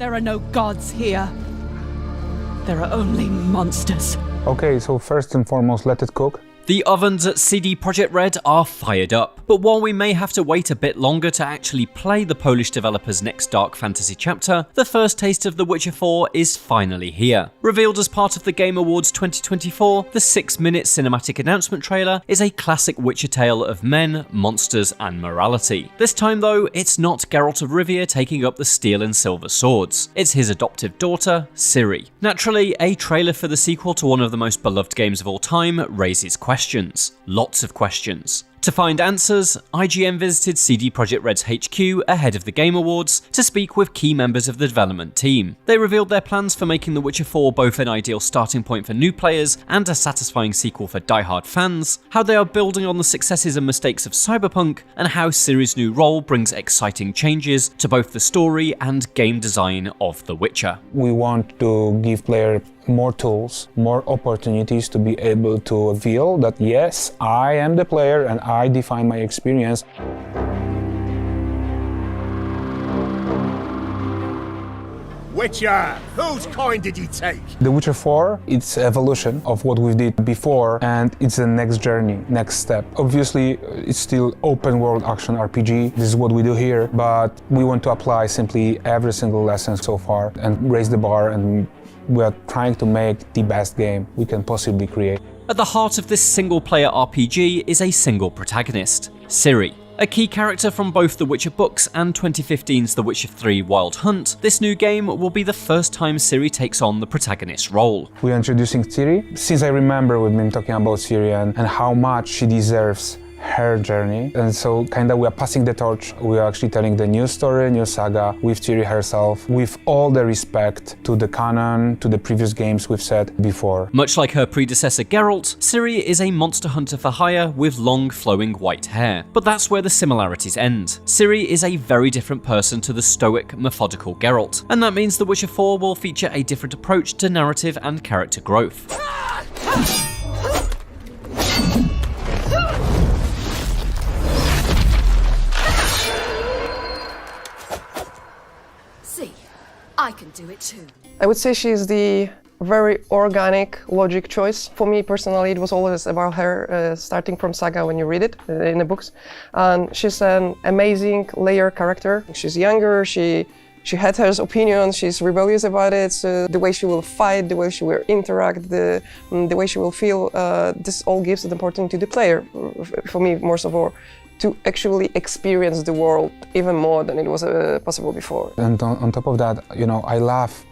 There are no gods here. There are only monsters. Okay, so first and foremost, let it cook. The ovens at CD Projekt Red are fired up, but while we may have to wait a bit longer to actually play the Polish developer's next dark fantasy chapter, the first taste of The Witcher 4 is finally here. Revealed as part of the Game Awards 2024, the 6-minute cinematic announcement trailer is a classic Witcher tale of men, monsters, and morality. This time though, it's not Geralt of Rivia taking up the steel and silver swords, it's his adoptive daughter, Ciri. Naturally, a trailer for the sequel to one of the most beloved games of all time raises questions. Lots of questions. To find answers, IGN visited CD Projekt Red's HQ ahead of the Game Awards to speak with key members of the development team. They revealed their plans for making The Witcher 4 both an ideal starting point for new players and a satisfying sequel for die-hard fans, how they are building on the successes and mistakes of Cyberpunk, and how Ciri's new role brings exciting changes to both the story and game design of The Witcher. We want to give players more tools, more opportunities to be able to feel that yes, I am the player and I define my experience. Witcher, whose coin did you take? The Witcher 4, it's evolution of what we did before, and it's the next journey, next step. Obviously, it's still open world action RPG. This is what we do here, but we want to apply simply every single lesson so far and raise the bar, and we are trying to make the best game we can possibly create. At the heart of this single-player RPG is a single protagonist, Ciri. A key character from both the Witcher books and 2015's The Witcher 3 Wild Hunt, this new game will be the first time Ciri takes on the protagonist role. We are introducing Ciri. Since I remember we've been talking about Ciri and how much she deserves her journey, and so kinda we are passing the torch. We are actually telling the new story, new saga with Ciri herself, with all the respect to the canon, to the previous games we've said before. Much like her predecessor Geralt, Ciri is a monster hunter for hire with long flowing white hair. But that's where the similarities end. Ciri is a very different person to the stoic, methodical Geralt, and that means The Witcher 4 will feature a different approach to narrative and character growth. I can do it too. I would say she's the very organic logic choice. For me personally, it was always about her starting from Saga when you read it in the books. And she's an amazing layer character. She's younger, she had her opinions, she's rebellious about it, so the way she will fight, the way she will interact, the way she will feel, this all gives an opportunity to the player, for me most of all, to actually experience the world even more than it was possible before. And on top of that, you know, I love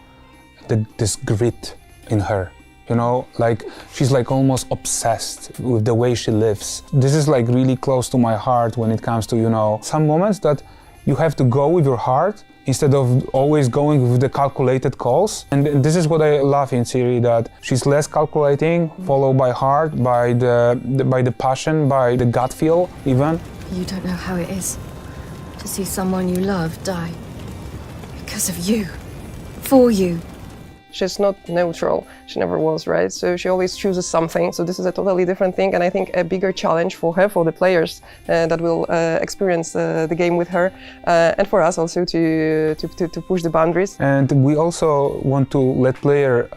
this grit in her. You know, like she's like almost obsessed with the way she lives. This is like really close to my heart when it comes to, you know, some moments that you have to go with your heart instead of always going with the calculated calls. And this is what I love in Ciri, that she's less calculating, followed by heart, by the passion, by the gut feel even. You don't know how it is to see someone you love die because of you, for you. She's not neutral, she never was, right? So she always chooses something, so this is a totally different thing, and I think a bigger challenge for her, for the players that will experience the game with her, and for us also to push the boundaries. And we also want to let player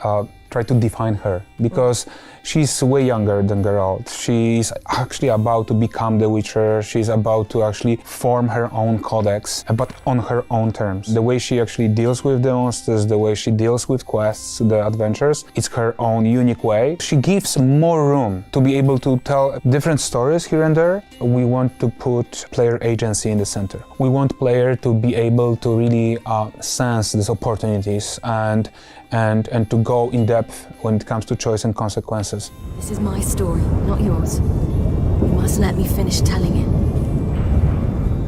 try to define her, because she's way younger than Geralt. She's actually about to become the Witcher. She's about to actually form her own codex, but on her own terms. The way she actually deals with the monsters, the way she deals with quests, the adventures, it's her own unique way. She gives more room to be able to tell different stories here and there. We want to put player agency in the center. We want player to be able to really sense these opportunities and to go in depth when it comes to choice and consequences. This is my story, not yours. You must let me finish telling it.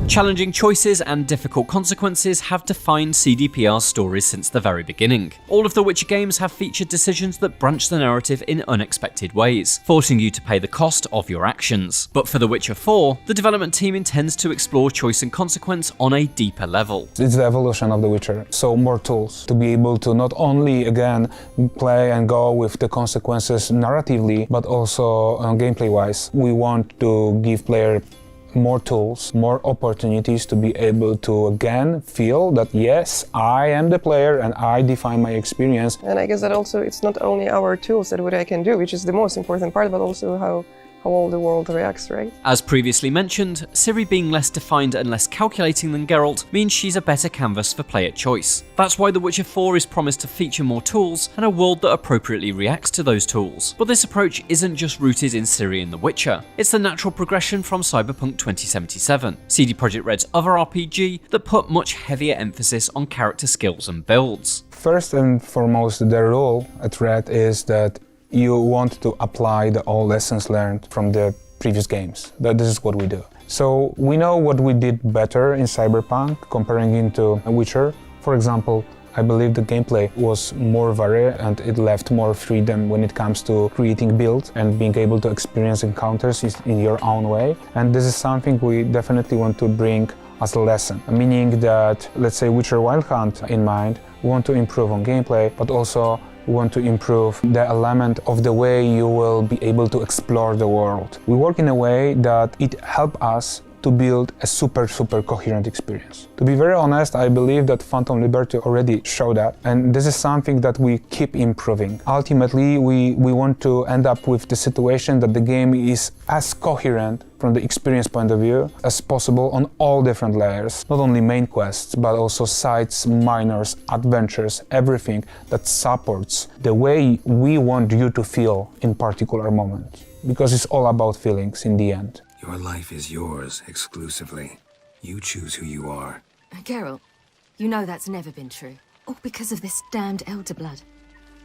Challenging choices and difficult consequences have defined CDPR's stories since the very beginning. All of the Witcher games have featured decisions that branch the narrative in unexpected ways, forcing you to pay the cost of your actions. But for The Witcher 4, the development team intends to explore choice and consequence on a deeper level. It's the evolution of The Witcher, so more tools to be able to not only, again, play and go with the consequences narratively, but also gameplay-wise. We want to give player more tools, more opportunities to be able to again feel that yes, I am the player and I define my experience. And I guess that also it's not only our tools that what I can do, which is the most important part, but also how all the world reacts, right? As previously mentioned, Ciri being less defined and less calculating than Geralt means she's a better canvas for player choice. That's why The Witcher 4 is promised to feature more tools and a world that appropriately reacts to those tools. But this approach isn't just rooted in Ciri and The Witcher, it's the natural progression from Cyberpunk 2077, CD Projekt Red's other RPG that put much heavier emphasis on character skills and builds. First and foremost, the rule at Red is that you want to apply all lessons learned from the previous games. This is what we do. So we know what we did better in Cyberpunk comparing into Witcher. For example, I believe the gameplay was more varied and it left more freedom when it comes to creating builds and being able to experience encounters in your own way. And this is something we definitely want to bring as a lesson, meaning that, let's say, Witcher Wild Hunt in mind, we want to improve on gameplay, but also we want to improve the element of the way you will be able to explore the world. We work in a way that it helps us to build a super coherent experience. To be very honest, I believe that Phantom Liberty already showed that, and this is something that we keep improving. Ultimately, we want to end up with the situation that the game is as coherent from the experience point of view as possible on all different layers. Not only main quests, but also sides, minors, adventures, everything that supports the way we want you to feel in particular moments. Because it's all about feelings in the end. Your life is yours, exclusively. You choose who you are. Geralt, you know that's never been true. All because of this damned elder blood.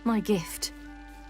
My gift.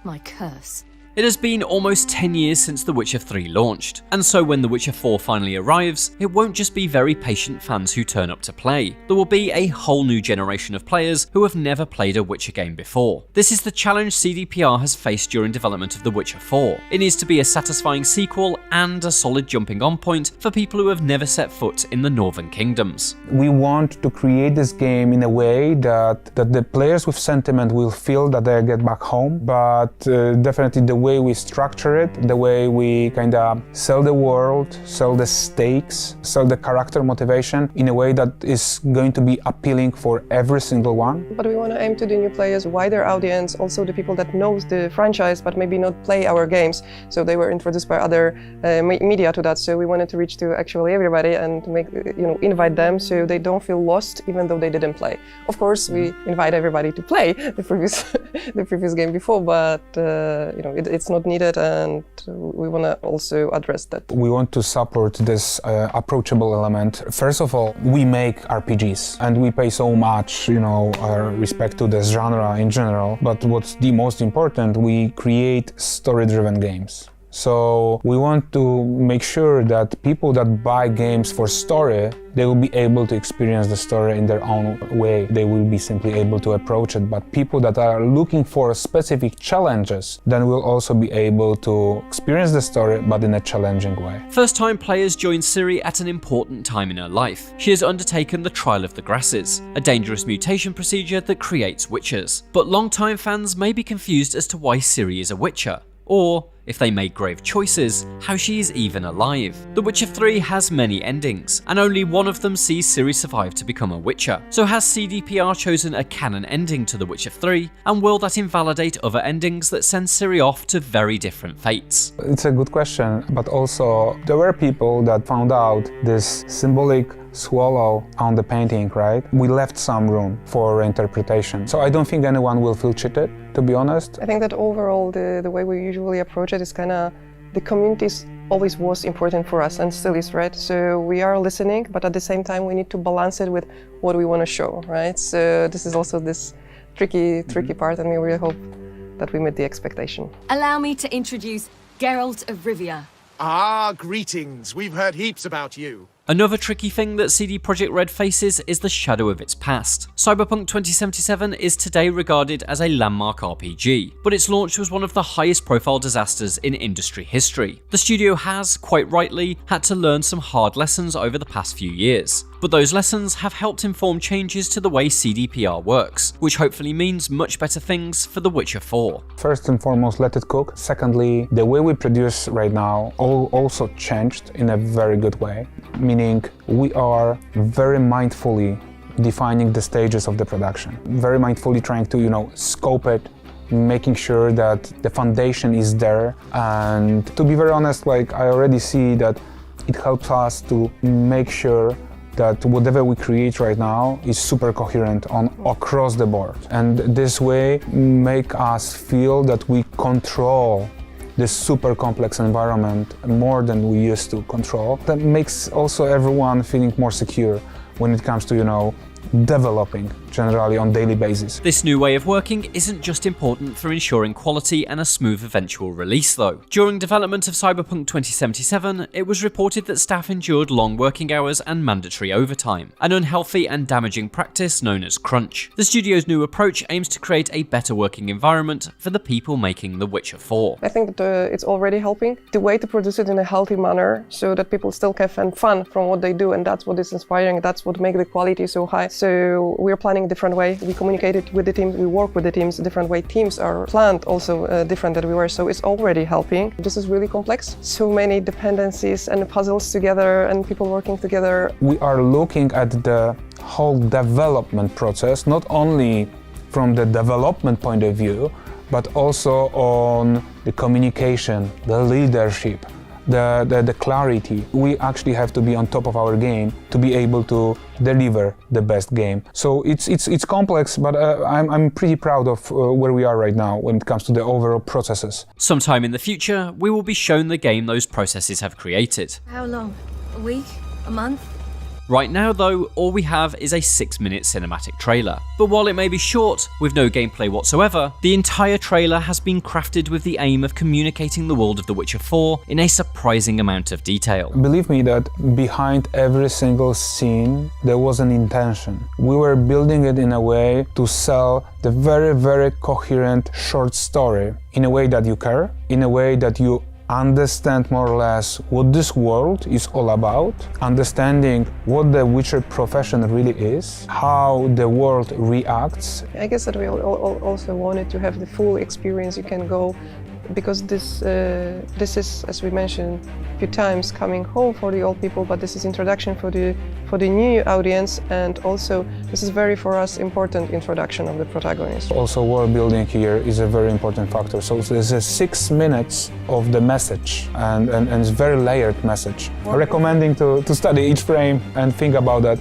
My curse. It has been almost 10 years since The Witcher 3 launched, and so when The Witcher 4 finally arrives, it won't just be very patient fans who turn up to play. There will be a whole new generation of players who have never played a Witcher game before. This is the challenge CDPR has faced during development of The Witcher 4. It needs to be a satisfying sequel and a solid jumping on point for people who have never set foot in the Northern Kingdoms. We want to create this game in a way that the players with sentiment will feel that they get back home, but definitely the way we structure it, the way we kind of sell the world, sell the stakes, sell the character motivation in a way that is going to be appealing for every single one. But we want to aim to the new players, wider audience, also the people that knows the franchise but maybe not play our games. So they were introduced by other media to that. So we wanted to reach to actually everybody and make, invite them so they don't feel lost even though they didn't play. Of course, we invite everybody to play the previous game before, but it's not needed, and we want to also address that. We want to support this approachable element. First of all, we make RPGs and we pay so much, respect to this genre in general. But what's the most important, we create story-driven games. So we want to make sure that people that buy games for story, they will be able to experience the story in their own way. They will be simply able to approach it. But people that are looking for specific challenges, then will also be able to experience the story, but in a challenging way. First-time players join Ciri at an important time in her life. She has undertaken the Trial of the Grasses, a dangerous mutation procedure that creates witchers. But long-time fans may be confused as to why Ciri is a witcher, or, if they made grave choices, how she is even alive. The Witcher 3 has many endings, and only one of them sees Ciri survive to become a Witcher. So has CDPR chosen a canon ending to The Witcher 3, and will that invalidate other endings that send Ciri off to very different fates? It's a good question, but also there were people that found out this symbolic swallow on the painting, right? We left some room for interpretation. So I don't think anyone will feel cheated, to be honest. I think that overall the way we usually approach it is kind of, the community always was important for us and still is, right? So we are listening, but at the same time we need to balance it with what we want to show, right? So this is also this tricky part, and we really hope that we met the expectation. Allow me to introduce Geralt of Rivia. Ah, greetings. We've heard heaps about you. Another tricky thing that CD Projekt Red faces is the shadow of its past. Cyberpunk 2077 is today regarded as a landmark RPG, but its launch was one of the highest profile disasters in industry history. The studio has, quite rightly, had to learn some hard lessons over the past few years. but those lessons have helped inform changes to the way CDPR works, which hopefully means much better things for The Witcher 4. First and foremost, let it cook. Secondly, the way we produce right now also changed in a very good way, meaning we are very mindfully defining the stages of the production, very mindfully trying to, scope it, making sure that the foundation is there. And to be very honest, I already see that it helps us to make sure that whatever we create right now is super coherent across the board. And this way make us feel that we control this super complex environment more than we used to control. That makes also everyone feeling more secure when it comes to, developing generally on daily basis. This new way of working isn't just important for ensuring quality and a smooth eventual release though. During development of Cyberpunk 2077, it was reported that staff endured long working hours and mandatory overtime, an unhealthy and damaging practice known as crunch. The studio's new approach aims to create a better working environment for the people making The Witcher 4. I think that it's already helping. The way to produce it in a healthy manner so that people still can have fun from what they do, and that's what is inspiring, that's what makes the quality so high. So we're planning a different way. We communicated with the teams, we work with the teams a different way. Teams are planned also different than we were, so it's already helping. This is really complex. So many dependencies and puzzles together and people working together. We are looking at the whole development process, not only from the development point of view, but also on the communication, the leadership, the clarity. We actually have to be on top of our game to be able to deliver the best game. So it's complex, but I'm pretty proud of where we are right now when it comes to the overall processes. Sometime in the future, we will be shown the game those processes have created. How long? A week? A month? Right now though, all we have is a 6-minute cinematic trailer. But while it may be short, with no gameplay whatsoever, the entire trailer has been crafted with the aim of communicating the world of The Witcher 4 in a surprising amount of detail. Believe me that behind every single scene there was an intention. We were building it in a way to sell the very, very coherent short story in a way that you care, in a way that you understand more or less what this world is all about, understanding what the Witcher profession really is, how the world reacts. I guess that we also wanted to have the full experience. You can go, because this is, as we mentioned a few times, coming home for the old people, but this is introduction for the new audience, and also this is very for us important introduction of the protagonist. Also, world building here is a very important factor. So there's a 6 minutes of the message, and it's very layered message. Recommending to study each frame and think about that.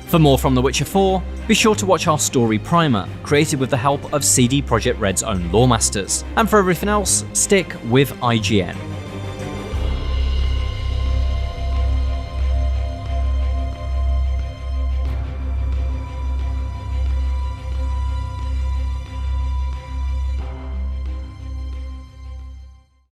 For more from The Witcher 4, be sure to watch our story primer, created with the help of CD Projekt Red's own lore masters. And for everything else, stick with IGN.